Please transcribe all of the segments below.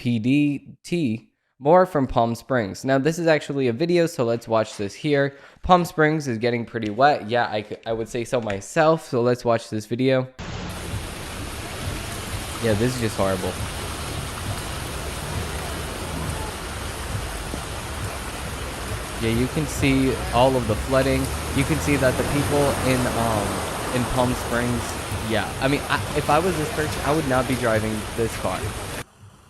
PDT. More from Palm Springs. Now, this is actually a video, so let's watch this here. Palm Springs is getting pretty wet. Yeah, I would say so myself, so let's watch this video. Yeah, this is just horrible. Yeah, you can see all of the flooding. You can see that the people in Palm Springs, yeah. I mean, if I was this person, I would not be driving this car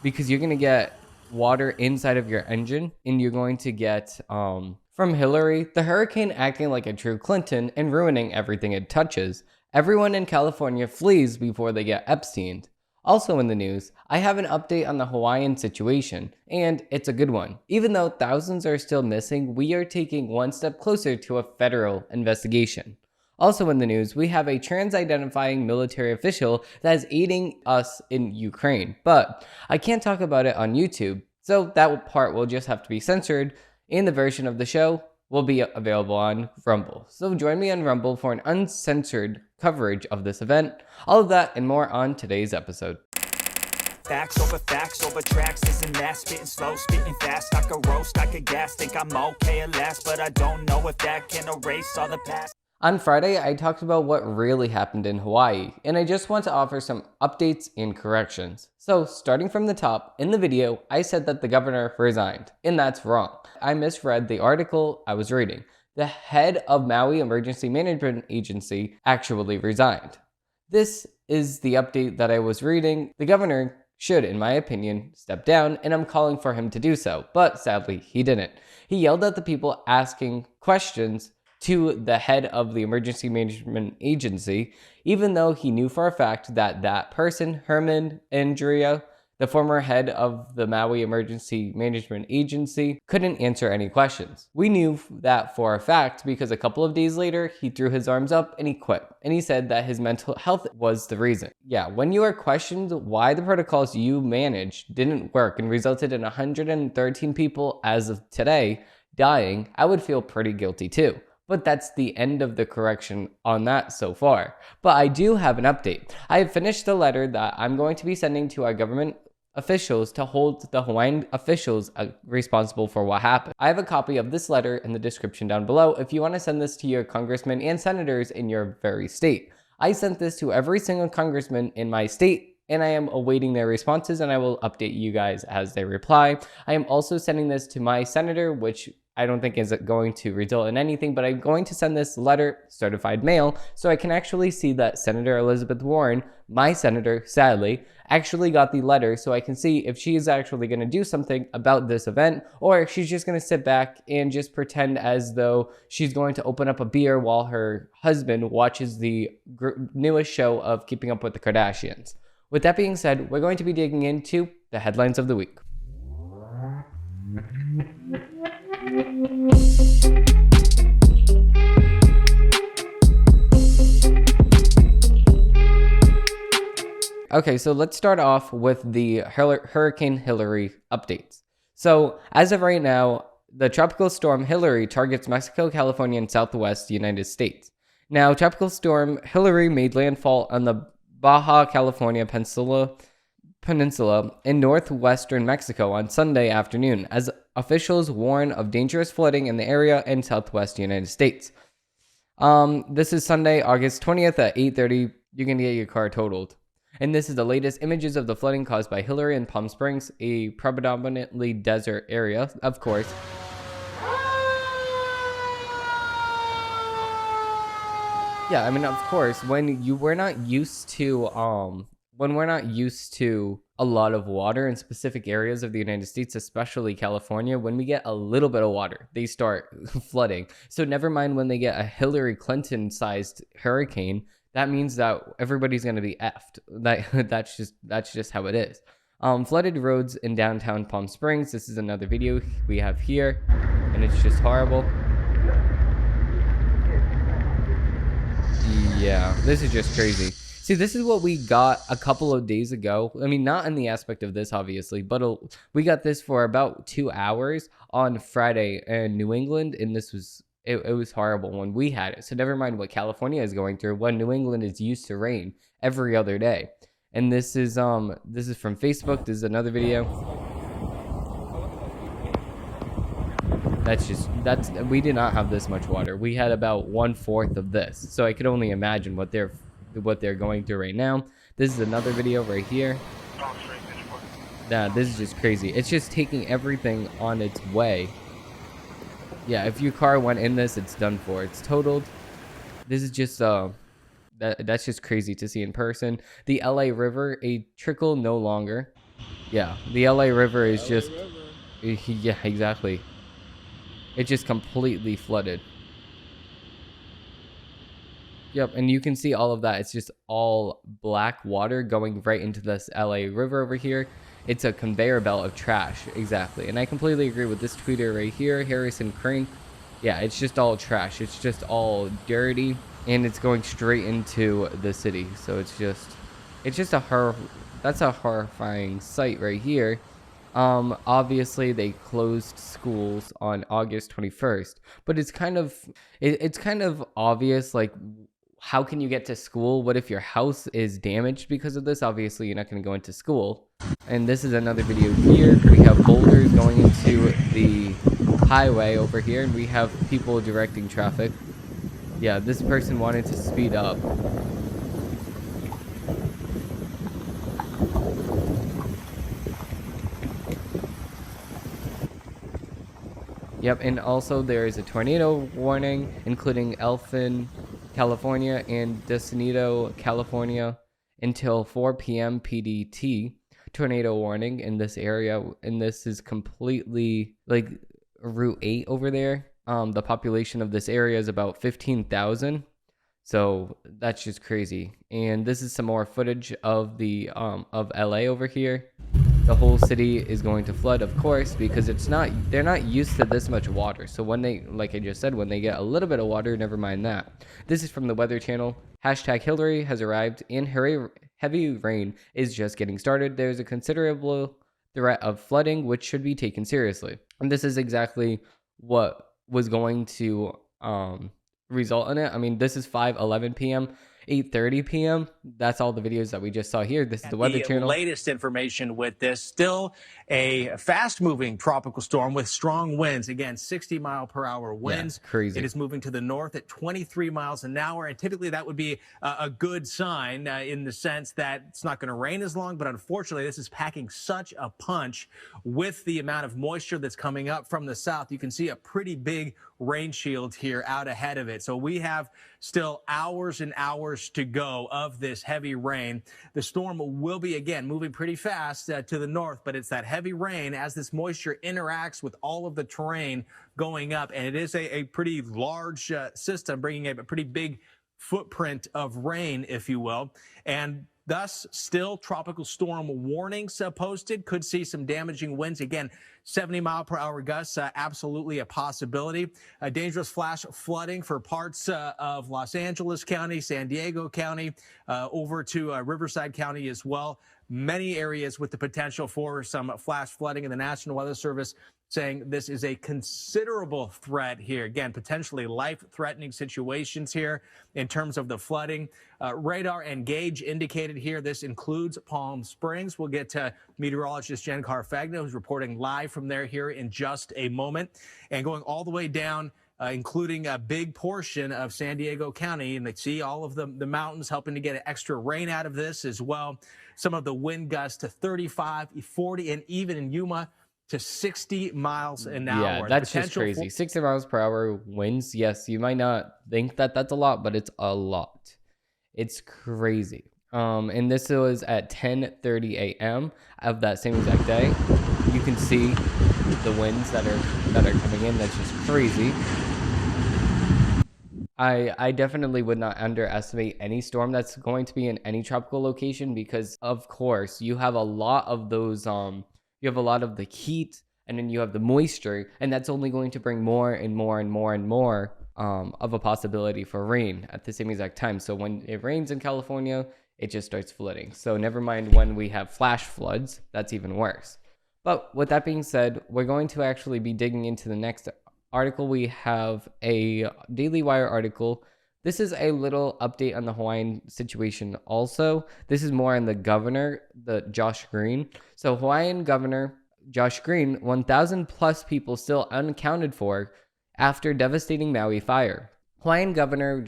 because you're gonna get water inside of your engine, and you're going to get from Hilary, the hurricane acting like a true Clinton and ruining everything it touches. Everyone in California flees before they get Epsteined. Also in the news, I have an update on the Hawaiian situation, and it's a good one. Even though thousands are still missing, we are taking one step closer to a federal investigation. Also in the news, we have a trans-identifying military official that is aiding us in Ukraine, but I can't talk about it on YouTube, so that part will just have to be censored, and the version of the show will be available on Rumble. So join me on Rumble for an uncensored coverage of this event. All of that and more on today's episode. Facts over tracks, this and that, spitting slow, spitting fast, I could roast, I could gas, think I'm okay at last, but I don't know if that can erase all the past. On Friday, I talked about what really happened in Hawaii, and I just want to offer some updates and corrections. So, starting from the top, in the video, I said that the governor resigned, and that's wrong. I misread the article I was reading. The head of Maui Emergency Management Agency actually resigned. This is the update that I was reading. The governor should, in my opinion, step down, and I'm calling for him to do so, but sadly, he didn't. He yelled at the people asking questions to the head of the Emergency Management Agency, even though he knew for a fact that that person, Herman Andrea, the former head of the Maui Emergency Management Agency, couldn't answer any questions. We knew that for a fact because a couple of days later, he threw his arms up and he quit. And he said that his mental health was the reason. Yeah, when you are questioned why the protocols you managed didn't work and resulted in 113 people as of today dying, I would feel pretty guilty too. But that's the end of the correction on that so far. But I do have an update. I have finished the letter that I'm going to be sending to our government officials to hold the Hawaiian officials responsible for what happened. I have a copy of this letter in the description down below if you want to send this to your congressmen and senators in your very state. I sent this to every single congressman in my state, and I am awaiting their responses, and I will update you guys as they reply. I am also sending this to my senator, which I don't think is going to result in anything, but I'm going to send this letter certified mail so I can actually see that Senator Elizabeth Warren, my senator, sadly, actually got the letter so I can see if she is actually going to do something about this event or if she's just going to sit back and just pretend as though she's going to open up a beer while her husband watches the newest show of Keeping Up with the Kardashians. With that being said, we're going to be digging into the headlines of the week. Okay, so let's start off with the Hurricane Hilary updates. So as of right now, the tropical storm Hilary targets Mexico, California, and southwest United States. Now, tropical storm Hilary made landfall on the Baja California Peninsula in northwestern Mexico on Sunday afternoon, as officials warn of dangerous flooding in the area in southwest United States. This is Sunday, August 20th at 8:30. You're going to get your car totaled. And this is the latest images of the flooding caused by Hilary in Palm Springs, a predominantly desert area, of course. Yeah, I mean, of course, when we're not used to a lot of water in specific areas of the United States, especially California, when we get a little bit of water, they start flooding. So never mind when they get a Hillary Clinton-sized hurricane, that means that everybody's going to be effed. That's just how it is. Flooded roads in downtown Palm Springs. This is another video we have here, and it's just horrible. Yeah, this is just crazy. See, this is what we got a couple of days ago. I mean, not in the aspect of this, obviously, but we got this for about 2 hours on Friday in New England, and this was it was horrible when we had it. So never mind what California is going through when New England is used to rain every other day. And this is from Facebook. This is another video. We did not have this much water. We had about 1/4 of this. So I could only imagine what they're going through right now. This is another video right here. Nah, this is just crazy. It's just taking everything on its way. Yeah, if your car went in this, it's done for. It's totaled. This is just that's just crazy to see in person. The LA River, a trickle no longer. Yeah, the LA River is just yeah, exactly. It just completely flooded. Yep, and you can see all of that. It's just all black water going right into this LA River over here. It's a conveyor belt of trash, exactly. And I completely agree with this tweeter right here, Harrison Crank. Yeah, it's just all trash. It's just all dirty, and it's going straight into the city. So it's just that's a horrifying sight right here. Obviously they closed schools on August 21st, but it's kind of obvious, like, how can you get to school? What if your house is damaged because of this? Obviously you're not going to go into school. And this is another video here. We have boulders going into the highway over here, and we have people directing traffic. Yeah, this person wanted to speed up. Yep, and also there is a tornado warning, including Elfin, California, and Decenito, California, until 4 p.m. PDT. Tornado warning in this area, and this is completely like Route 8 over there. The population of this area is about 15,000, so that's just crazy. And this is some more footage of the of LA over here. The whole city is going to flood, of course, because they're not used to this much water. So when they, like I just said, when they get a little bit of water, never mind that. This is from the Weather Channel. Hashtag Hilary has arrived, and heavy rain is just getting started. There's a considerable threat of flooding, which should be taken seriously. And this is exactly what was going to result in it. I mean, this is 5:11 p.m. 8:30 p.m. That's all the videos that we just saw here. This is the Weather Channel. Latest information with this, still a fast-moving tropical storm with strong winds. Again, 60-mile-per-hour winds. Yeah, crazy. It is moving to the north at 23 miles an hour, and typically that would be a good sign in the sense that it's not going to rain as long, but unfortunately this is packing such a punch with the amount of moisture that's coming up from the south. You can see a pretty big rain shield here out ahead of it. So we have still hours and hours to go of this heavy rain. The storm will be, again, moving pretty fast to the north, but it's that heavy rain as this moisture interacts with all of the terrain going up. And it is a pretty large system, bringing a pretty big footprint of rain, if you will. And thus, still tropical storm warnings posted. Could see some damaging winds. Again, 70-mile-per-hour gusts, absolutely a possibility. Dangerous flash flooding for parts of Los Angeles County, San Diego County, over to Riverside County as well. Many areas with the potential for some flash flooding, and the National Weather Service saying this is a considerable threat here. Again, potentially life-threatening situations here in terms of the flooding. Radar and gauge indicated here. This includes Palm Springs. We'll get to meteorologist Jen Carfagna, who's reporting live from there here in just a moment. And going all the way down, including a big portion of San Diego County, and they see all of the mountains helping to get extra rain out of this as well. Some of the wind gusts to 35, 40, and even in Yuma, to 60 miles an hour. Yeah, that's just crazy. 60 miles per hour winds. Yes, you might not think that that's a lot, but it's a lot. It's crazy. And this was at 10:30 a.m. of that same exact day. You can see the winds that are coming in. That's just crazy. I definitely would not underestimate any storm that's going to be in any tropical location, because of course you have a lot of those you have a lot of the heat, and then you have the moisture, and that's only going to bring more and more and more and more of a possibility for rain at the same exact time. So when it rains in California, it just starts flooding. So never mind when we have flash floods, that's even worse. But with that being said, we're going to actually be digging into the next article. We have a Daily Wire article. This is a little update on the Hawaiian situation also. This is more on the governor, the Josh Green. So Hawaiian governor Josh Green, 1,000 plus people still unaccounted for after devastating Maui fire. Hawaiian Governor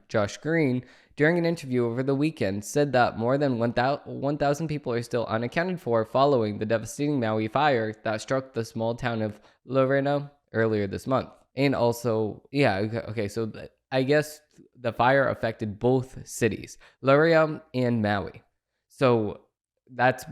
Josh Green, during an interview over the weekend, said that more than 1,000 people are still unaccounted for following the devastating Maui fire that struck the small town of Lorena earlier this month. And also, so I guess the fire affected both cities, Lorena and Maui. So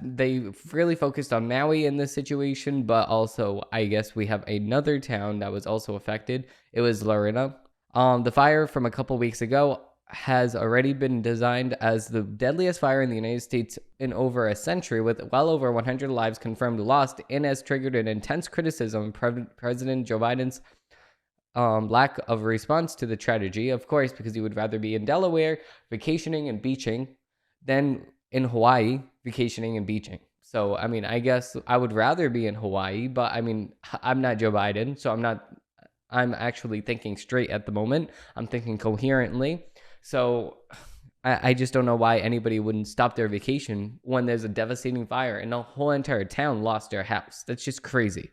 they really focused on Maui in this situation, but also I guess we have another town that was also affected. It was Lorena. The fire from a couple weeks ago has already been designed as the deadliest fire in the United States in over a century, with well over 100 lives confirmed lost, and has triggered an intense criticism of President Joe Biden's lack of response to the tragedy, of course, because he would rather be in Delaware vacationing and beaching than in Hawaii vacationing and beaching. So, I mean, I guess I would rather be in Hawaii, but I mean, I'm not Joe Biden, so I'm actually thinking straight at the moment. I'm thinking coherently. So I just don't know why anybody wouldn't stop their vacation when there's a devastating fire and the whole entire town lost their house. That's just crazy.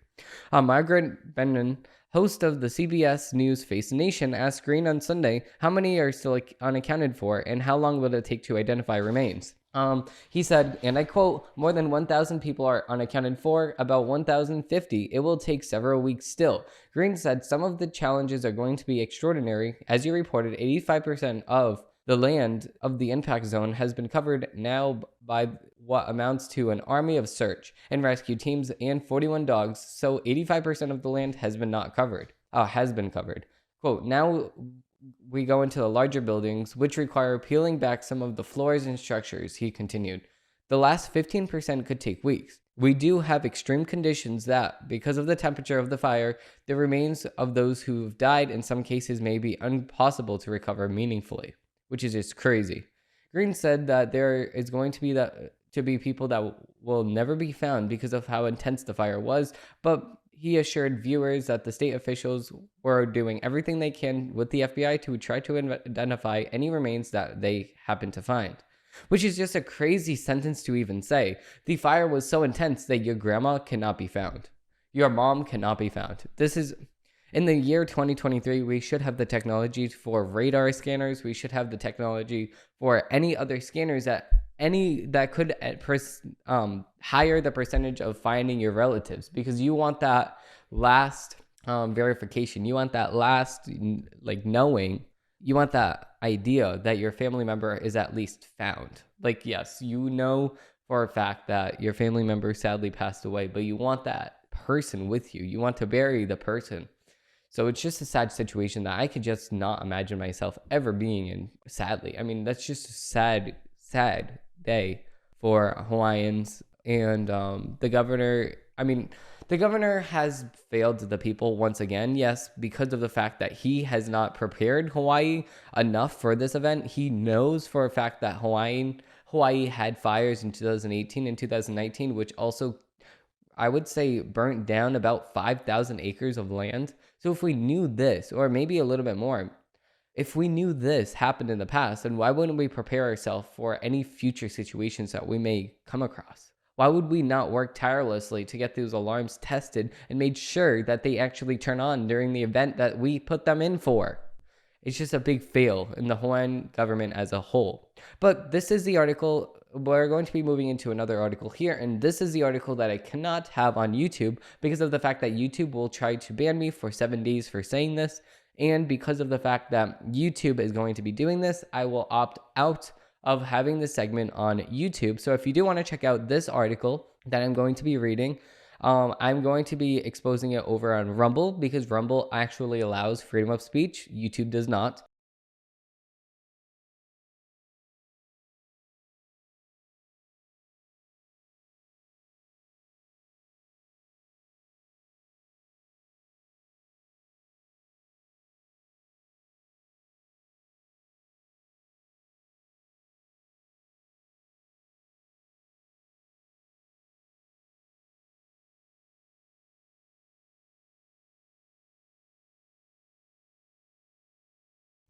Margaret Brennan, host of the CBS News Face the Nation, asked Green on Sunday how many are still unaccounted for and how long will it take to identify remains. He said, and I quote, "More than 1,000 people are unaccounted for, about 1,050. It will take several weeks still." Green said some of the challenges are going to be extraordinary. As you reported, 85% of the land of the impact zone has been covered now by what amounts to an army of search and rescue teams and 41 dogs. So 85% of the land has been covered. Quote, "Now we go into the larger buildings, which require peeling back some of the floors and structures," he continued. "The last 15% could take weeks. We do have extreme conditions that, because of the temperature of the fire, the remains of those who've died in some cases may be impossible to recover meaningfully," which is just crazy. Green said that there is going to be people that will never be found because of how intense the fire was, but he assured viewers that the state officials were doing everything they can with the FBI to try to identify any remains that they happen to find. Which is just a crazy sentence to even say. The fire was so intense that your grandma cannot be found. Your mom cannot be found. This is... In the year 2023, we should have the technology for radar scanners. We should have the technology for any other scanners that could higher the percentage of finding your relatives, because you want that last verification. You want that last knowing. You want that idea that your family member is at least found. Yes, you know for a fact that your family member sadly passed away, but you want that person with you. You want to bury the person. So it's just a sad situation that I could just not imagine myself ever being in, sadly. I mean, that's just a sad day for Hawaiians. And the governor has failed the people once again. Yes, because of the fact that he has not prepared Hawaii enough for this event. He knows for a fact that Hawaii had fires in 2018 and 2019, which also, I would say, burnt down about 5,000 acres of land. So if we knew this, or maybe a little bit more, if we knew this happened in the past, then why wouldn't we prepare ourselves for any future situations that we may come across? Why would we not work tirelessly to get those alarms tested and made sure that they actually turn on during the event that we put them in for? It's just a big fail in the Hawaiian government as a whole. But this is the article. We're going to be moving into another article here, and this is the article that I cannot have on YouTube because of the fact that YouTube will try to ban me for 7 days for saying this, and because of the fact that YouTube is going to be doing this, I will opt out of having this segment on YouTube. So if you do want to check out this article that I'm going to be reading, I'm going to be exposing it over on Rumble, because Rumble actually allows freedom of speech. YouTube does not.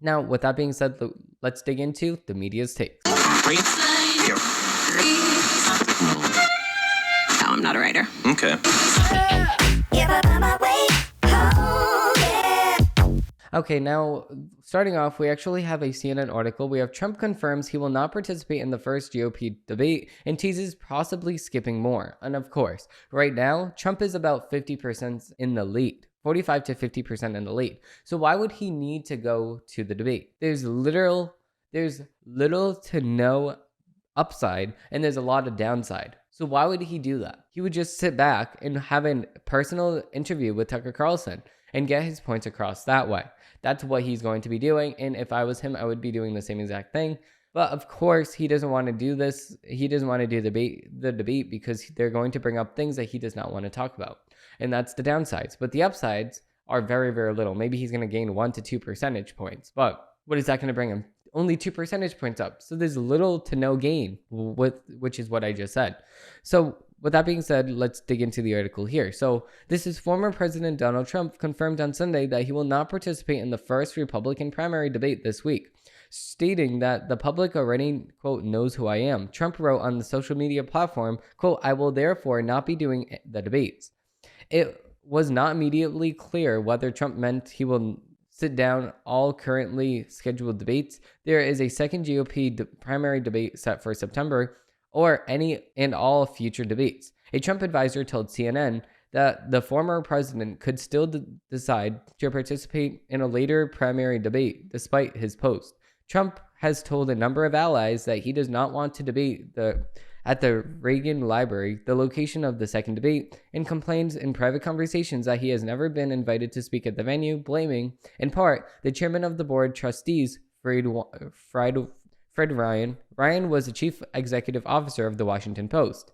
Now, with that being said, let's dig into the media's takes. I'm not a writer. Okay. Okay, now starting off, we actually have a CNN article. We have Trump confirms he will not participate in the first GOP debate and teases possibly skipping more. And of course, right now, Trump is about 50% in the lead. 45 to 50% in the lead. So why would he need to go to the debate? There's little to no upside and there's a lot of downside. So why would he do that? He would just sit back and have a personal interview with Tucker Carlson and get his points across that way. That's what he's going to be doing. And if I was him, I would be doing the same exact thing. But of course, he doesn't want to do this. He doesn't want to do the debate because they're going to bring up things that he does not want to talk about. And that's the downsides. But the upsides are very, very little. Maybe he's going to gain 1 to 2 percentage points. But what is that going to bring him? Only 2 percentage points up. So there's little to no gain, which is what I just said. So with that being said, let's dig into the article here. So this is former President Donald Trump confirmed on Sunday that he will not participate in the first Republican primary debate this week, stating that the public already, quote, knows who I am. Trump wrote on the social media platform, quote, I will therefore not be doing the debates. It was not immediately clear whether Trump meant he will sit down all currently scheduled debates. There is a second GOP primary debate set for September, or any and all future debates. A Trump advisor told CNN that the former president could still decide to participate in a later primary debate despite his post. Trump has told a number of allies that he does not want to debate at the Reagan Library, the location of the second debate, and complains in private conversations that he has never been invited to speak at the venue, blaming, in part, the chairman of the board trustees, Fred Ryan. Ryan was the chief executive officer of the Washington Post.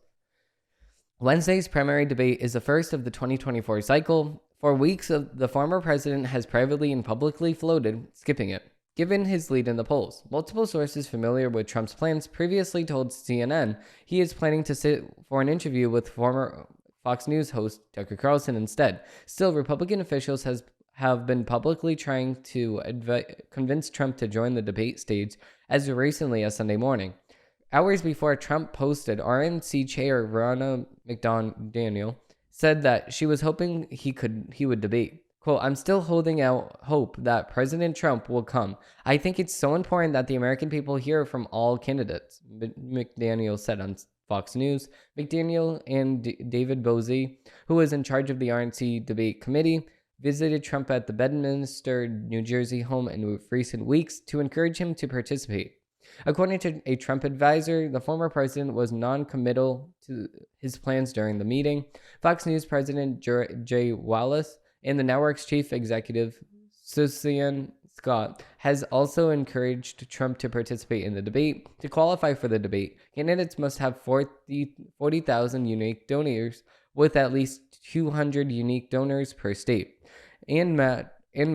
Wednesday's primary debate is the first of the 2024 cycle. For weeks, the former president has privately and publicly floated skipping it, given his lead in the polls. Multiple sources familiar with Trump's plans previously told CNN he is planning to sit for an interview with former Fox News host Tucker Carlson instead. Still, Republican officials have been publicly trying to convince Trump to join the debate stage as recently as Sunday morning. Hours before Trump posted, RNC chair Ronna McDaniel said that she was hoping he would debate. Quote, I'm still holding out hope that President Trump will come. I think it's so important that the American people hear from all candidates, McDaniel said on Fox News. McDaniel and David Bozie, who was in charge of the RNC debate committee, visited Trump at the Bedminster, New Jersey home in recent weeks to encourage him to participate. According to a Trump advisor, the former president was non-committal to his plans during the meeting. Fox News president Jay Wallace and the network's chief executive, Susan Scott, has also encouraged Trump to participate in the debate. To qualify for the debate, candidates must have 40,000 unique donors with at least 200 unique donors per state, and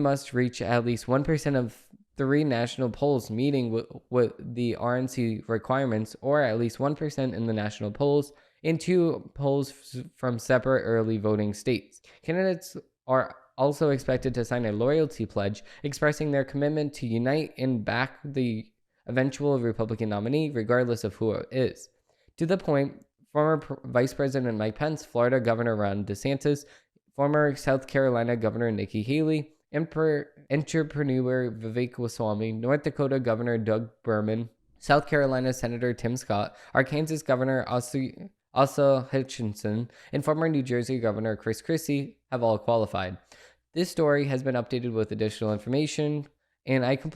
must reach at least 1% of 3 national polls meeting with the RNC requirements, or at least 1% in the national polls, and 2 polls from separate early voting states. Candidates are also expected to sign a loyalty pledge expressing their commitment to unite and back the eventual Republican nominee, regardless of who it is. To the point, former Vice President Mike Pence, Florida Governor Ron DeSantis, former South Carolina Governor Nikki Haley, entrepreneur Vivek Ramaswamy, North Dakota Governor Doug Burgum, South Carolina Senator Tim Scott, Arkansas Governor Asa Hutchinson, and former New Jersey Governor Chris Christie have all qualified. This story has been updated with additional information, and I don't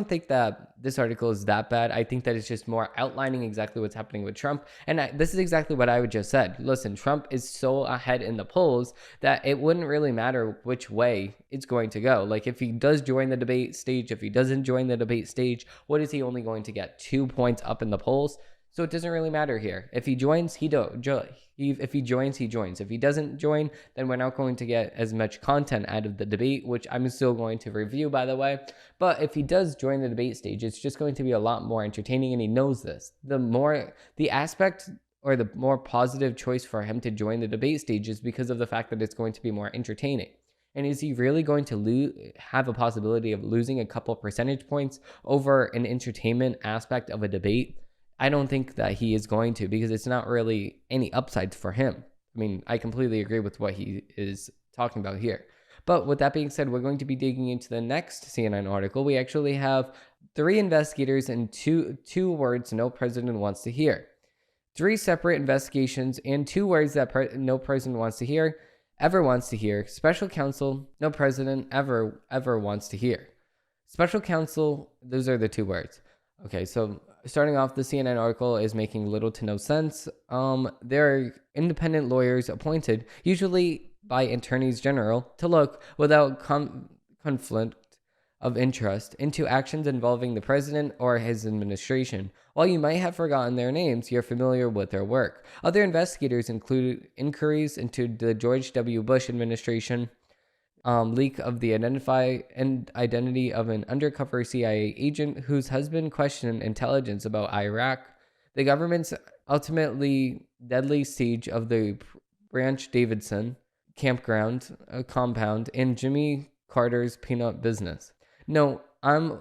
think that this article is that bad. I think that it's just more outlining exactly what's happening with Trump. And this is exactly what I would just said. Listen, Trump is so ahead in the polls that it wouldn't really matter which way it's going to go. Like if he does join the debate stage, if he doesn't join the debate stage, what is he only going to get? 2 points up in the polls? So it doesn't really matter here. If he joins, if he joins, he joins. If he doesn't join, then we're not going to get as much content out of the debate, which I'm still going to review, by the way. But if he does join the debate stage, it's just going to be a lot more entertaining, and he knows this. The more positive choice for him to join the debate stage is because of the fact that it's going to be more entertaining. And is he really going to have a possibility of losing a couple percentage points over an entertainment aspect of a debate? I don't think that he is going to, because it's not really any upsides for him. I mean, I completely agree with what he is talking about here. But with that being said, we're going to be digging into the next CNN article. We actually have 3 investigators and two words no president wants to hear. 3 separate investigations and 2 words that no president wants to hear, ever wants to hear. Special counsel, no president ever wants to hear. Special counsel, those are the 2 words. Okay, so starting off, the CNN article is making little to no sense. There are independent lawyers appointed, usually by attorneys general, to look without conflict of interest into actions involving the president or his administration. While you might have forgotten their names, you're familiar with their work. Other investigators included inquiries into the George W. Bush administration, leak of the identity of an undercover CIA agent whose husband questioned intelligence about Iraq, the government's ultimately deadly siege of the Branch Davidson campground compound, and Jimmy Carter's peanut business. Note, I'm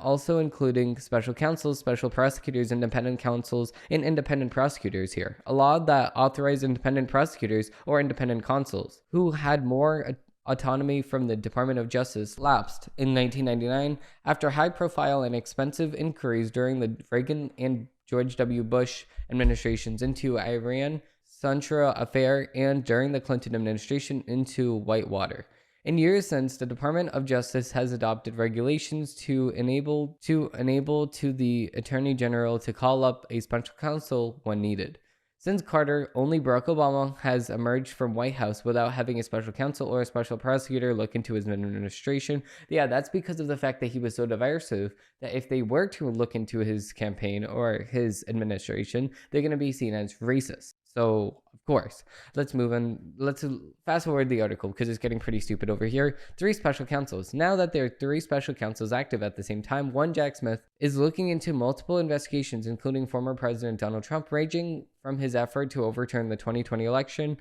also including special counsels, special prosecutors, independent counsels, and independent prosecutors here. A law that authorized independent prosecutors or independent consuls who had more autonomy from the Department of Justice lapsed in 1999 after high-profile and expensive inquiries during the Reagan and George W. Bush administrations into Iran-Contra affair and during the Clinton administration into Whitewater. In years since, the Department of Justice has adopted regulations to enable the Attorney General to call up a special counsel when needed. Since Carter, only Barack Obama has emerged from White House without having a special counsel or a special prosecutor look into his administration. Yeah, that's because of the fact that he was so divisive that if they were to look into his campaign or his administration, they're going to be seen as racist. So, of course, let's move on. Let's fast forward the article because it's getting pretty stupid over here. 3 special counsels. Now that there are 3 special counsels active at the same time, one Jack Smith is looking into multiple investigations, including former President Donald Trump, ranging from his effort to overturn the 2020 election,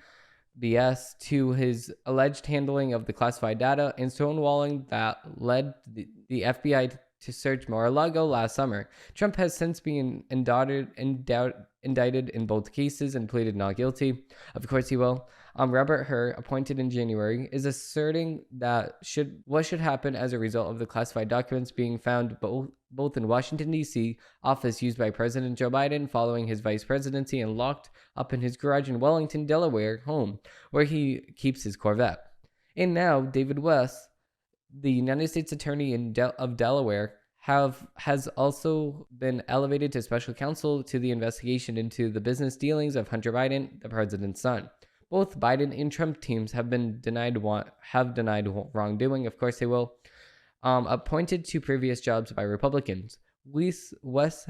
BS, to his alleged handling of the classified data and stonewalling that led the FBI to search Mar-a-Lago last summer. Trump has since been indicted in both cases and pleaded not guilty. Of course he will. Robert Hur, appointed in January, is asserting that what should happen as a result of the classified documents being found both in Washington, D.C., office used by President Joe Biden following his vice presidency, and locked up in his garage in Wellington, Delaware, home, where he keeps his Corvette. And now, David West, the United States Attorney of Delaware, has also been elevated to special counsel to the investigation into the business dealings of Hunter Biden, the president's son. Both Biden and Trump teams have denied wrongdoing. Of course they will. Appointed to previous jobs by Republicans. West was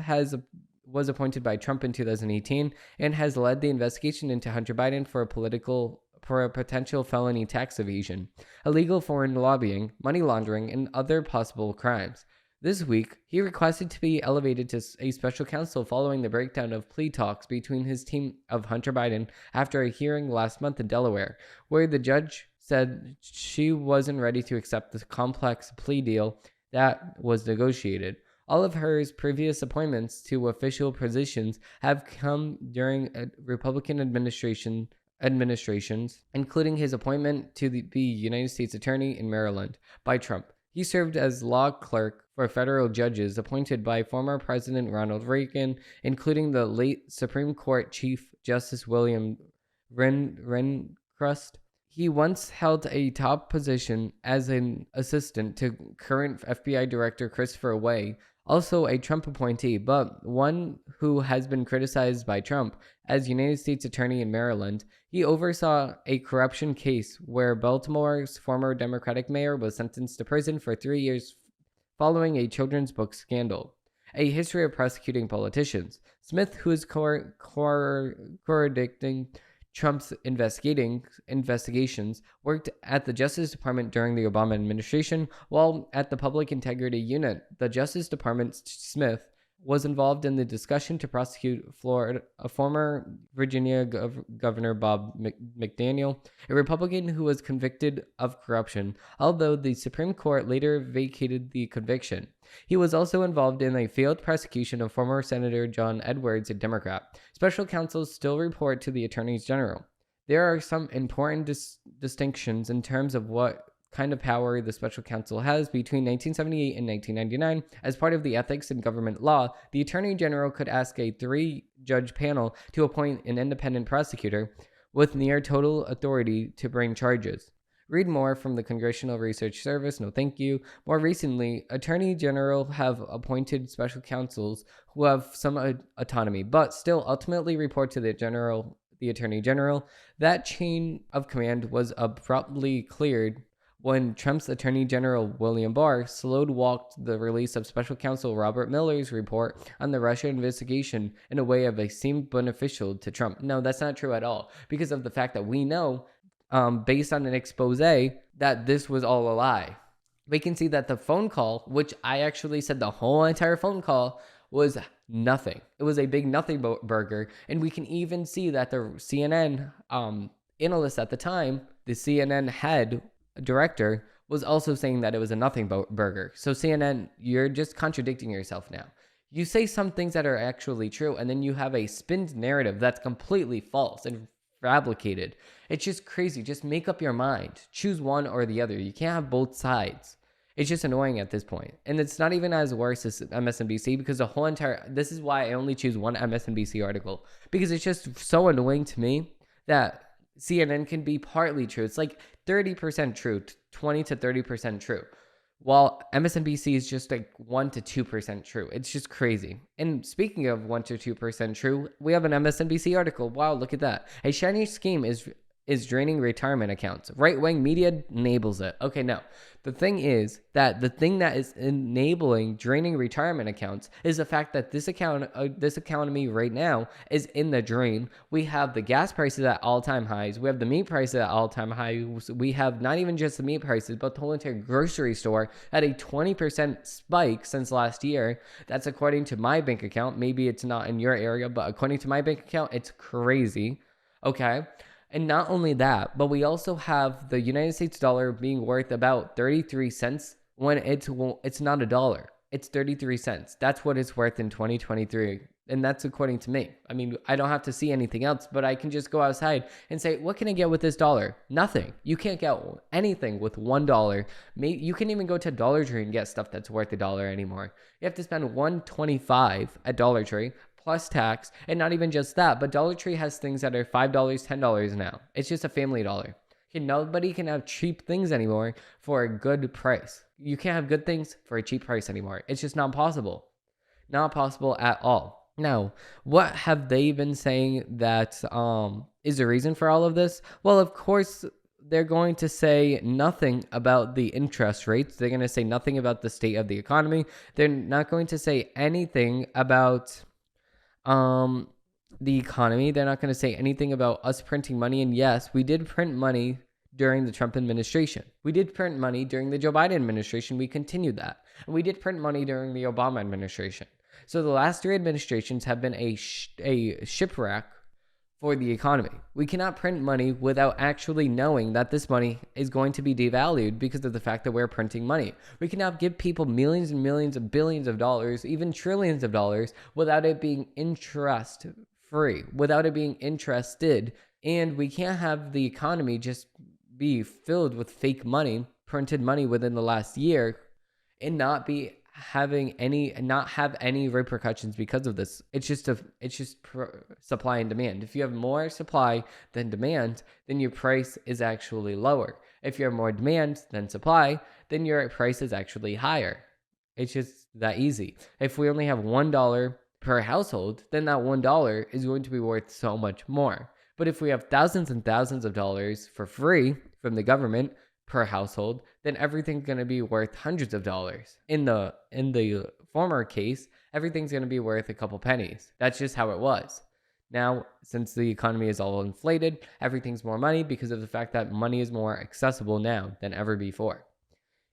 appointed by Trump in 2018 and has led the investigation into Hunter Biden for a potential felony tax evasion, illegal foreign lobbying, money laundering, and other possible crimes. This week, he requested to be elevated to a special counsel following the breakdown of plea talks between his team of Hunter Biden after a hearing last month in Delaware, where the judge said she wasn't ready to accept the complex plea deal that was negotiated. All of her previous appointments to official positions have come during Republican administrations, including his appointment to the United States Attorney in Maryland by Trump. He served as law clerk for federal judges appointed by former President Ronald Reagan, including the late Supreme Court Chief Justice William Rehnquist. He once held a top position as an assistant to current FBI Director Christopher Wray, also a Trump appointee, but one who has been criticized by Trump as United States Attorney in Maryland. He oversaw a corruption case where Baltimore's former Democratic mayor was sentenced to prison for 3 years following a children's book scandal. A history of prosecuting politicians. Smith, who is coordinating Trump's investigations, worked at the Justice Department during the Obama administration, while at the Public Integrity Unit. The Justice Department, Smith was involved in the discussion to prosecute former Virginia Governor Bob McDaniel, a Republican who was convicted of corruption, although the Supreme Court later vacated the conviction. He was also involved in a failed prosecution of former Senator John Edwards, a Democrat. Special counsels still report to the attorneys general. There are some important distinctions in terms of what kind of power the special counsel has. Between 1978 and 1999, as part of the ethics in government law, the attorney general could ask a 3-judge panel to appoint an independent prosecutor with near total authority to bring charges. Read more from the Congressional Research Service. No, thank you. More recently, attorney general have appointed special counsels who have some autonomy, but still ultimately report to the attorney general. That chain of command was abruptly cleared when Trump's Attorney General William Barr slowed-walked the release of Special Counsel Robert Mueller's report on the Russia investigation in a way that seemed beneficial to Trump. No, that's not true at all, because of the fact that we know, based on an expose, that this was all a lie. We can see that the phone call, which I actually said the whole entire phone call was nothing. It was a big nothing burger, and we can even see that the CNN analyst at the time, the CNN head director, was also saying that it was a nothing burger. So CNN, you're just contradicting yourself now. You say some things that are actually true, and then you have a spinned narrative that's completely false and fabricated. It's just crazy. Just make up your mind. Choose one or the other. You can't have both sides. It's just annoying at this point. And it's not even as worse as MSNBC, because this is why I only choose one MSNBC article, because it's just so annoying to me that CNN can be partly true. It's like 30% true, 20 to 30% true, while MSNBC is just like 1 to 2% true. It's just crazy. And speaking of 1 to 2% true, we have an MSNBC article. Wow, look at that. A shiny scheme is draining retirement accounts. Right-wing media enables it. Okay, no. The thing is that the thing that is enabling draining retirement accounts is the fact that this economy right now is in the drain. We have the gas prices at all-time highs. We have the meat prices at all-time highs. We have not even just the meat prices, but the whole entire grocery store at a 20% spike since last year. That's according to my bank account. Maybe it's not in your area, but according to my bank account, it's crazy. Okay? And not only that, but we also have the United States dollar being worth about 33 cents when it's not a dollar. It's 33 cents. That's what it's worth in 2023. And that's according to me. I mean, I don't have to see anything else, but I can just go outside and say, what can I get with this dollar? Nothing. You can't get anything with $1. You can even go to Dollar Tree and get stuff that's worth $1 anymore. You have to spend $1.25 at Dollar Tree, plus tax, and not even just that, but Dollar Tree has things that are $5, $10 now. It's just a family dollar. Okay, nobody can have cheap things anymore for a good price. You can't have good things for a cheap price anymore. It's just not possible. Not possible at all. Now, what have they been saying that is the reason for all of this? Well, of course, they're going to say nothing about the interest rates. They're going to say nothing about the state of the economy. They're not going to say anything about the economy. They're not going to say anything about us printing money. And yes, we did print money during the Trump administration. We did print money during the Joe Biden administration. We continued that. And we did print money during the Obama administration. So the last 3 administrations have been a shipwreck for the economy. We cannot print money without actually knowing that this money is going to be devalued because of the fact that we're printing money. We cannot give people millions and millions of billions of dollars, even trillions of dollars, without it being interest free, without it being interested. And we can't have the economy just be filled with fake money, printed money within the last year, and not have any repercussions because of this. It's just supply and demand. If you have more supply than demand, then your price is actually lower. If you have more demand than supply, then your price is actually higher. It's just that easy. If we only have $1 per household, then that $1 is going to be worth so much more. But if we have thousands and thousands of dollars for free from the government per household, then everything's going to be worth hundreds of dollars. In the former case, everything's going to be worth a couple pennies. That's just how it was. Now, since the economy is all inflated, everything's more money because of the fact that money is more accessible now than ever before.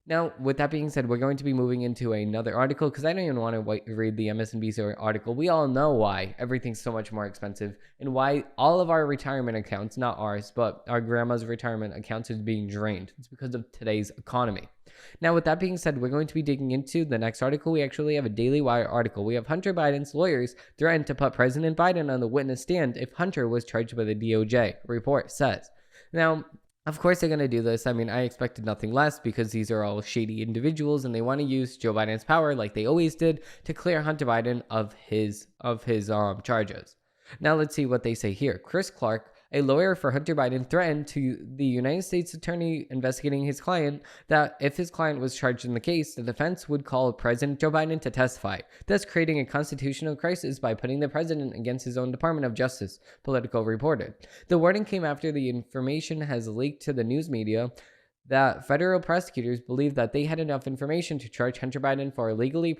Now, with that being said, we're going to be moving into another article because I don't even want to read the MSNBC article. We all know why everything's so much more expensive and why all of our retirement accounts, not ours, but our grandma's retirement accounts, is being drained. It's because of today's economy. Now, with that being said, we're going to be digging into the next article. We actually have a Daily Wire article. We have Hunter Biden's lawyers threatened to put President Biden on the witness stand if Hunter was charged by the DOJ, report says. Now, of course they're going to do this. I mean, I expected nothing less because these are all shady individuals and they want to use Joe Biden's power like they always did to clear Hunter Biden of his charges. Now let's see what they say here. Chris Clark, a lawyer for Hunter Biden, threatened to the United States attorney investigating his client that if his client was charged in the case, the defense would call President Joe Biden to testify, thus creating a constitutional crisis by putting the president against his own Department of Justice, Politico reported. The warning came after the information has leaked to the news media that federal prosecutors believe that they had enough information to charge Hunter Biden for illegally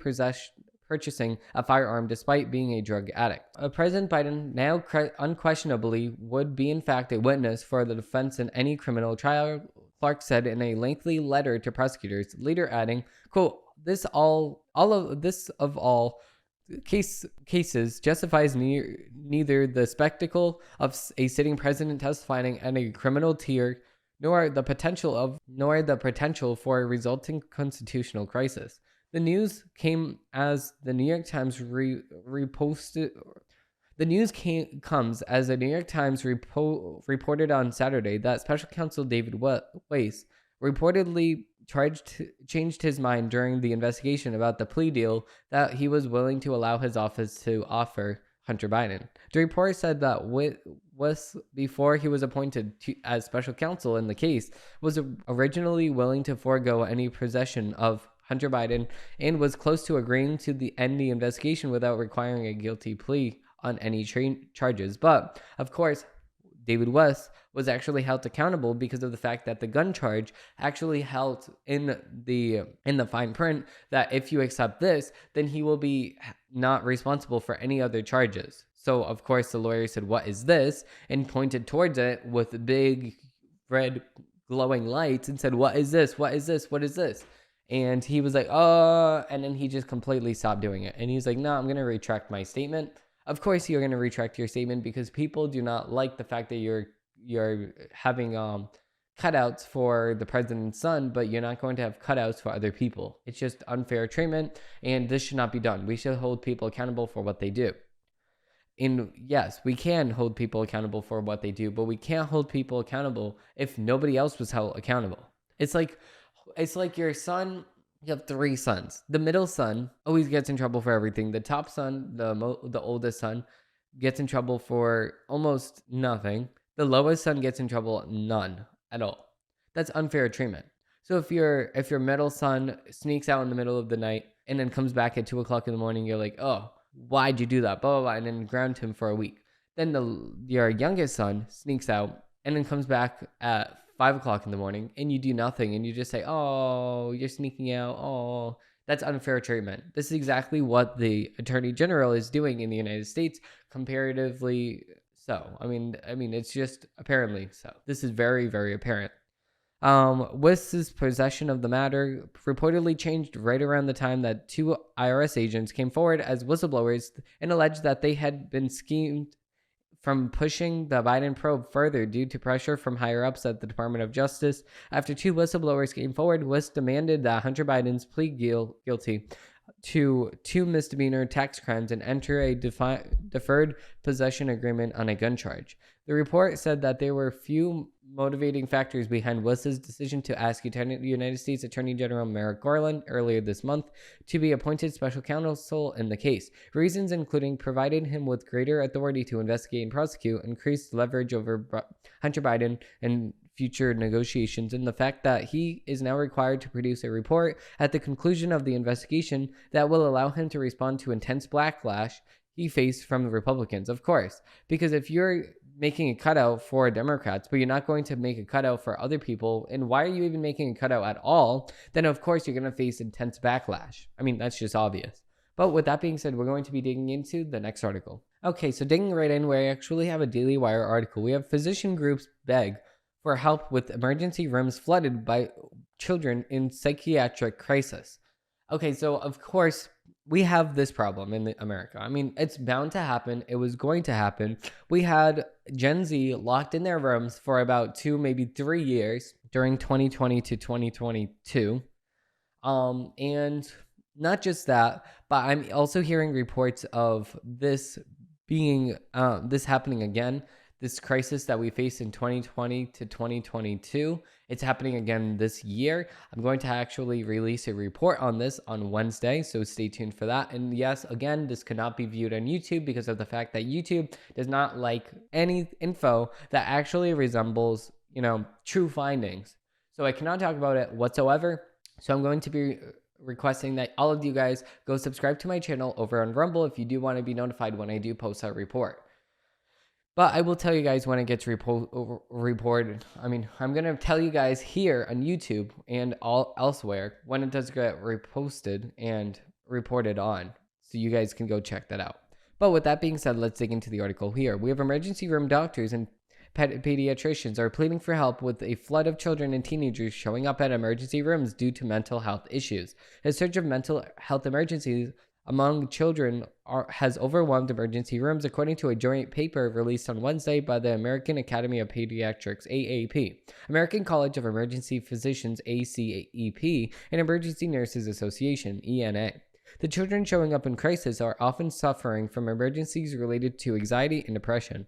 purchasing a firearm despite being a drug addict. President Biden now unquestionably would be in fact a witness for the defense in any criminal trial, Clark said in a lengthy letter to prosecutors, later adding, quote, all cases justifies neither the spectacle of a sitting president testifying at a criminal tier nor the potential for a resulting constitutional crisis. The news came as the New York Times reported on Saturday that Special Counsel David Weiss reportedly changed his mind during the investigation about the plea deal that he was willing to allow his office to offer Hunter Biden. The report said that Weiss, before he was appointed as special counsel in the case, was originally willing to forego any possession of Hunter Biden and was close to agreeing to end the investigation without requiring a guilty plea on any charges. But, of course, David Weiss was actually held accountable because of the fact that the gun charge actually held in the fine print that if you accept this, then he will be not responsible for any other charges. So, of course, the lawyer said, "What is this?" and pointed towards it with big red glowing lights and said, "What is this? What is this? What is this?" And he was like, and then he just completely stopped doing it. And he's like, "No, I'm going to retract my statement." Of course, you're going to retract your statement because people do not like the fact that you're having cutouts for the president's son, but you're not going to have cutouts for other people. It's just unfair treatment, and this should not be done. We should hold people accountable for what they do. And yes, we can hold people accountable for what they do, but we can't hold people accountable if nobody else was held accountable. It's like your son. You have 3 sons. The middle son always gets in trouble for everything. The top son, the oldest son, gets in trouble for almost nothing. The lowest son gets in trouble none at all. That's unfair treatment. So if your middle son sneaks out in the middle of the night and then comes back at 2 o'clock in the morning, you're like, "Oh, why'd you do that?" Blah, blah, blah, and then ground him for a week. Then your youngest son sneaks out and then comes back at 5 o'clock in the morning and you do nothing and you just say, "Oh, you're sneaking out. Oh," that's unfair treatment. This is exactly what the Attorney General is doing in the United States, comparatively so. I mean, it's just apparently so. This is very, very apparent. Wiss's possession of the matter reportedly changed right around the time that 2 IRS agents came forward as whistleblowers and alleged that they had been schemed from pushing the Biden probe further due to pressure from higher-ups at the Department of Justice. After 2 whistleblowers came forward, Wiss demanded that Hunter Biden's plead guilty to 2 misdemeanor tax crimes and enter a deferred possession agreement on a gun charge. The report said that there were few motivating factors behind Wiss's decision to ask United States Attorney General Merrick Garland earlier this month to be appointed special counsel in the case. Reasons including providing him with greater authority to investigate and prosecute, increased leverage over Hunter Biden and future negotiations, and the fact that he is now required to produce a report at the conclusion of the investigation that will allow him to respond to intense backlash he faced from the Republicans. Of course, because if you're making a cutout for Democrats, but you're not going to make a cutout for other people, and why are you even making a cutout at all, then of course you're going to face intense backlash. I mean, that's just obvious. But with that being said, we're going to be digging into the next article. Okay, so digging right in, we actually have a Daily Wire article. We have physician groups beg for help with emergency rooms flooded by children in psychiatric crisis. Okay, so of course, we have this problem in America. I mean, it's bound to happen. It was going to happen. We had Gen Z locked in their rooms for about 2, maybe 3 years during 2020 to 2022. And not just that, but I'm also hearing reports of this happening again. This crisis that we faced in 2020 to 2022, it's happening again this year. I'm going to actually release a report on this on Wednesday, so stay tuned for that. And yes, again, this could not be viewed on YouTube because of the fact that YouTube does not like any info that actually resembles, true findings. So I cannot talk about it whatsoever. So I'm going to be requesting that all of you guys go subscribe to my channel over on Rumble if you do want to be notified when I do post that report. But I will tell you guys when it gets reported. I mean, I'm going to tell you guys here on YouTube and all elsewhere when it does get reposted and reported on. So you guys can go check that out. But with that being said, let's dig into the article here. We have emergency room doctors and pediatricians are pleading for help with a flood of children and teenagers showing up at emergency rooms due to mental health issues. A surge of mental health emergencies among children has overwhelmed emergency rooms, according to a joint paper released on Wednesday by the American Academy of Pediatrics, AAP, American College of Emergency Physicians, ACEP, and Emergency Nurses Association, ENA. The children showing up in crisis are often suffering from emergencies related to anxiety and depression,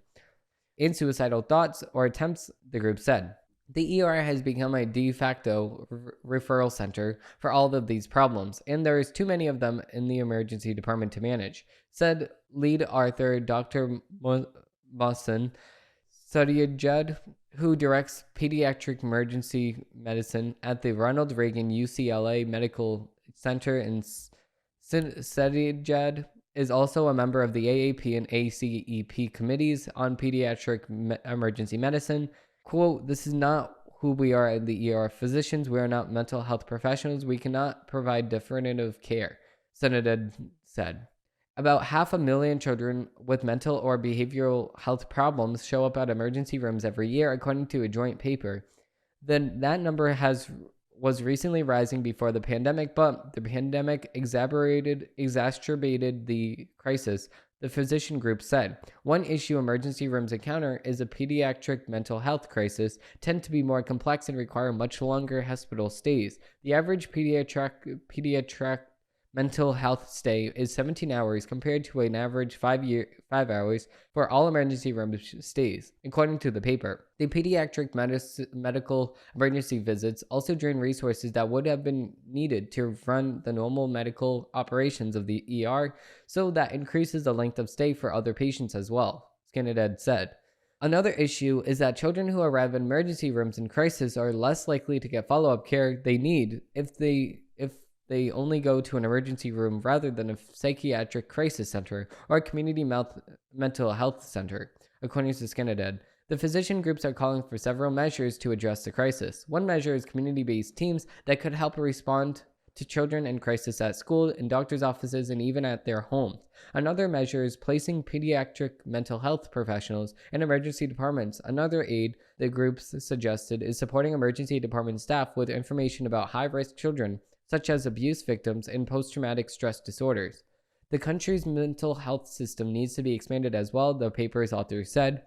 and suicidal thoughts or attempts, the group said. The ER has become a de facto referral center for all of these problems, and there is too many of them in the emergency department to manage, said lead author Dr. Mohsen Satyajed, who directs pediatric emergency medicine at the Ronald Reagan UCLA Medical Center in Satyajed is also a member of the AAP and ACEP committees on pediatric emergency medicine. Quote, "This is not who we are at the ER. Physicians, we are not mental health professionals. We cannot provide definitive care," Senator said. About 500,000 children with mental or behavioral health problems show up at emergency rooms every year, according to a joint paper. Then that number was recently rising before the pandemic, but the pandemic exacerbated the crisis, the physician group said. One issue emergency rooms encounter is a pediatric mental health crisis tend to be more complex and require much longer hospital stays. The average pediatric mental health stay is 17 hours compared to an average 5 hours for all emergency room stays, according to the paper. The pediatric medical emergency visits also drain resources that would have been needed to run the normal medical operations of the ER, so that increases the length of stay for other patients as well, Skinnerhead said. Another issue is that children who arrive in emergency rooms in crisis are less likely to get follow-up care they need if they only go to an emergency room rather than a psychiatric crisis center or a community mental health center, according to Skinnerhead. The physician groups are calling for several measures to address the crisis. One measure is community-based teams that could help respond to children in crisis at school, in doctors' offices, and even at their homes. Another measure is placing pediatric mental health professionals in emergency departments. Another aid the groups suggested is supporting emergency department staff with information about high-risk children, such as abuse victims and post-traumatic stress disorders. The country's mental health system needs to be expanded as well, the paper's author said.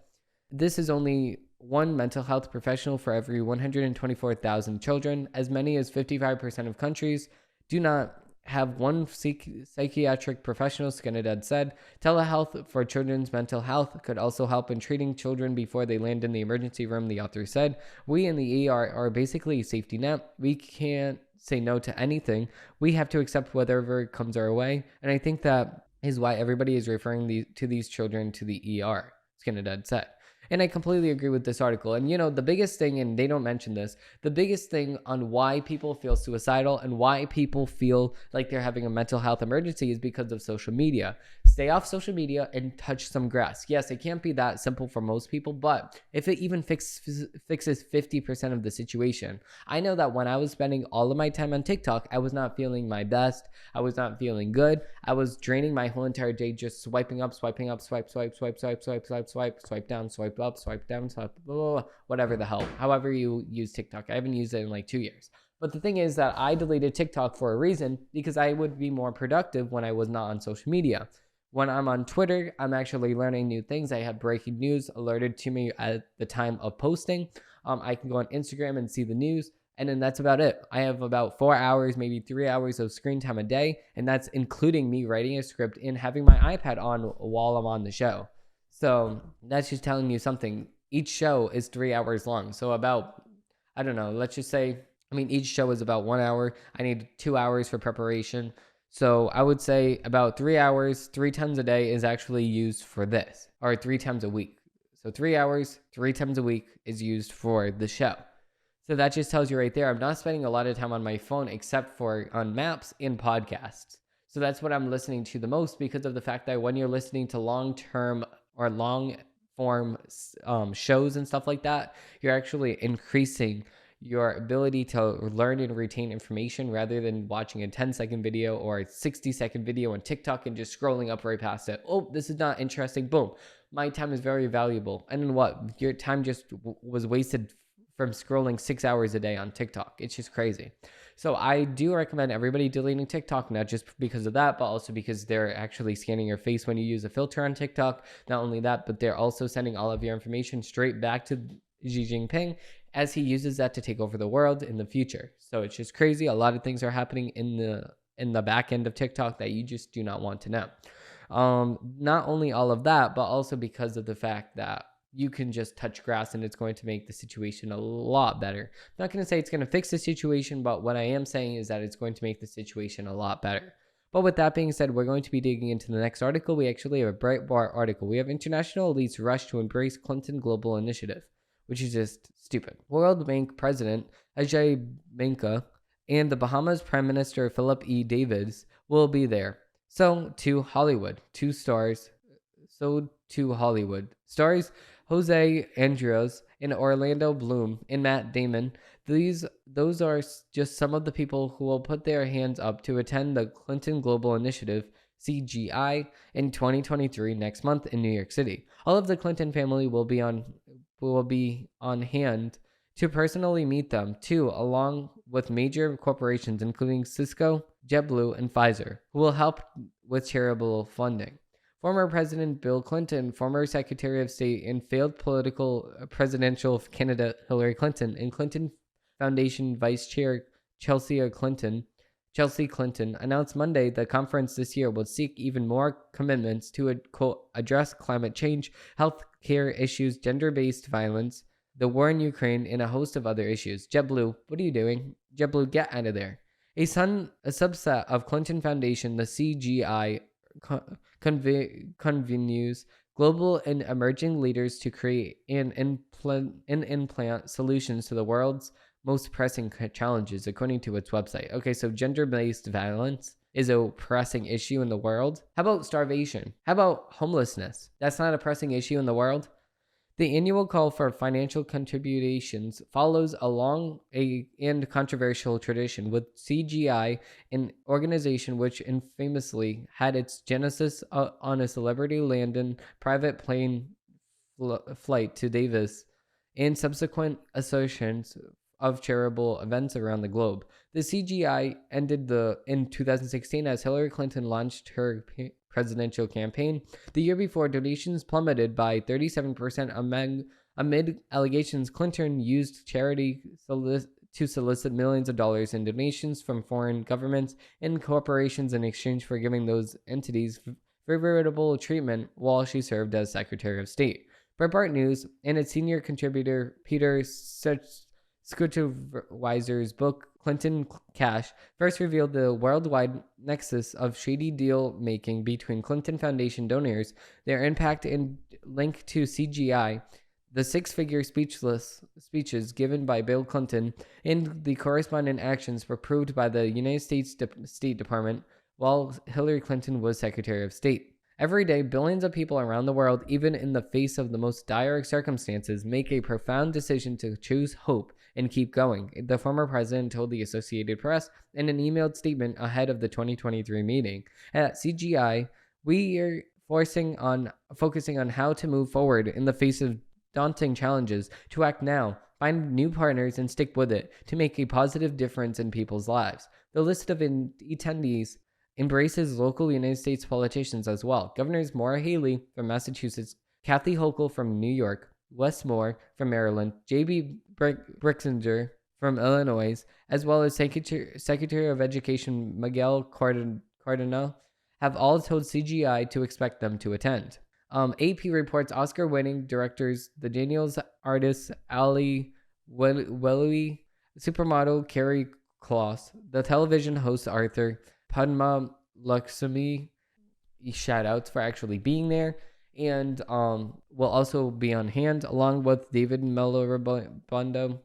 This is only one mental health professional for every 124,000 children. As many as 55% of countries do not have one psychiatric professional, Skinnerhead said. Telehealth for children's mental health could also help in treating children before they land in the emergency room, the author said. We in the ER are basically a safety net. We can't say no to anything. We have to accept whatever comes our way. And I think that is why everybody is referring to these children to the ER, Skinnerhead said. And I completely agree with this article. And the biggest thing, and they don't mention this, the biggest thing on why people feel suicidal and why people feel like they're having a mental health emergency is because of social media. stay off social media and touch some grass. Yes, it can't be that simple for most people, but if it even fixes 50% of the situation, I know that when I was spending all of my time on TikTok, I was not feeling my best. I was not feeling good. I was draining my whole entire day just swiping up, swipe, swipe down, swipe up, swipe down, swipe, whatever the hell. However you use TikTok. I haven't used it in like 2 years. But the thing is that I deleted TikTok for a reason, because I would be more productive when I was not on social media. When I'm on Twitter, I'm actually learning new things. I have breaking news alerted to me at the time of posting. I can go on Instagram and see the news, and then that's about it. I have about 4 hours, maybe 3 hours of screen time a day, and that's including me writing a script and having my iPad on while I'm on the show. So that's just telling you something. Each show is 3 hours long. So about, I don't know, let's just say, each show is about 1 hour. I need 2 hours for preparation. So I would say about 3 hours, 3 times a day is actually used for this, or 3 times a week. So 3 hours, 3 times a week is used for the show. So that just tells you right there, I'm not spending a lot of time on my phone except for on maps and podcasts. So that's what I'm listening to the most, because of the fact that when you're listening to long-term or long-form shows and stuff like that, you're actually increasing your ability to learn and retain information rather than watching a 10-second video or a 60-second video on TikTok and just scrolling up right past it. Oh, this is not interesting. Boom. My time is very valuable. And then what? Your time just was wasted from scrolling 6 hours a day on TikTok. It's just crazy. So I do recommend everybody deleting TikTok, not just because of that, but also because they're actually scanning your face when you use a filter on TikTok. Not only that, but they're also sending all of your information straight back to Xi Jinping, as he uses that to take over the world in the future. So it's just crazy. A lot of things are happening in the back end of TikTok that you just do not want to know. Not only all of that, but also because of the fact that you can just touch grass and it's going to make the situation a lot better. I'm not going to say it's going to fix the situation, but what I am saying is that it's going to make the situation a lot better. But with that being said, we're going to be digging into the next article. We actually have a Breitbart article. We have international elites rush to embrace Clinton global initiative, which is just stupid. World Bank President Ajay Banga and the Bahamas Prime Minister Philip E. Davids will be there. So to Hollywood. Stars Jose Andrews and Orlando Bloom and Matt Damon. Those are just some of the people who will put their hands up to attend the Clinton Global Initiative, CGI, in 2023 next month in New York City. All of the Clinton family will be on hand to personally meet them too, along with major corporations including Cisco, JetBlue, and Pfizer, who will help with charitable funding. Former President Bill Clinton, former Secretary of State and failed presidential candidate Hilary Clinton, and Clinton Foundation Vice Chair Chelsea Clinton announced Monday the conference this year will seek even more commitments to address climate change, health care issues, gender-based violence, the war in Ukraine, and a host of other issues. JetBlue, what are you doing? JetBlue, get out of there. A subset of Clinton Foundation, the CGI, convenes global and emerging leaders to create and implant solutions to the world's most pressing challenges, according to its website. Okay, so gender-based violence is a pressing issue in the world. How about starvation? How about homelessness? That's not a pressing issue in the world. The annual call for financial contributions follows a long and controversial tradition, with CGI, an organization which infamously had its genesis on a celebrity London private plane flight to Davis, and subsequent assertions of charitable events around the globe. The CGI ended in 2016 as Hillary Clinton launched her presidential campaign. The year before, donations plummeted by 37% amid allegations Clinton used charity to solicit millions of dollars in donations from foreign governments and corporations in exchange for giving those entities favorable treatment while she served as Secretary of State. Breitbart News and its senior contributor Peter Schutterweiser's book Clinton Cash first revealed the worldwide nexus of shady deal making between Clinton Foundation donors, their impact and link to CGI, the six-figure speeches given by Bill Clinton, and the corresponding actions approved by the United States State Department while Hillary Clinton was Secretary of State. Every day, billions of people around the world, even in the face of the most dire circumstances, make a profound decision to choose hope and keep going, the former president told the Associated Press in an emailed statement ahead of the 2023 meeting. At CGI, we are focusing on how to move forward in the face of daunting challenges, to act now, find new partners, and stick with it to make a positive difference in people's lives. The list of attendees embraces local United States politicians as well. Governors Maura Haley from Massachusetts, Kathy Hochul from New York, Wes Moore from Maryland, J.B. Brixinger from Illinois, as well as Secretary of Education Miguel Cardinal, have all told CGI to expect them to attend. AP reports Oscar-winning directors the Daniels artist Ali Wellowy, supermodel Carrie Kloss, the television host Arthur, Padma Lakshmi, shout-outs for actually being there, and will also be on hand, along with David Melorabondo,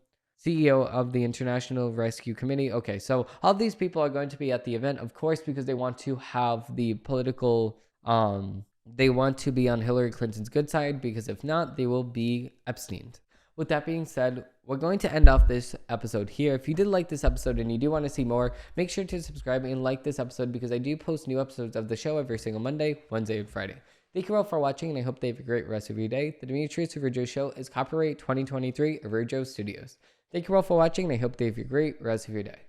CEO of the International Rescue Committee. Okay, so all these people are going to be at the event, of course, because they want to have the political, they want to be on Hillary Clinton's good side, because if not, they will be Epsteined. With that being said, we're going to end off this episode here. If you did like this episode and you do want to see more, make sure to subscribe and like this episode, because I do post new episodes of the show every single Monday, Wednesday, and Friday. Thank you all for watching, and I hope they have a great rest of your day. The Demetrius Averjo Show is copyright 2023 Averjo Studios. Thank you all for watching, and I hope they have a great rest of your day.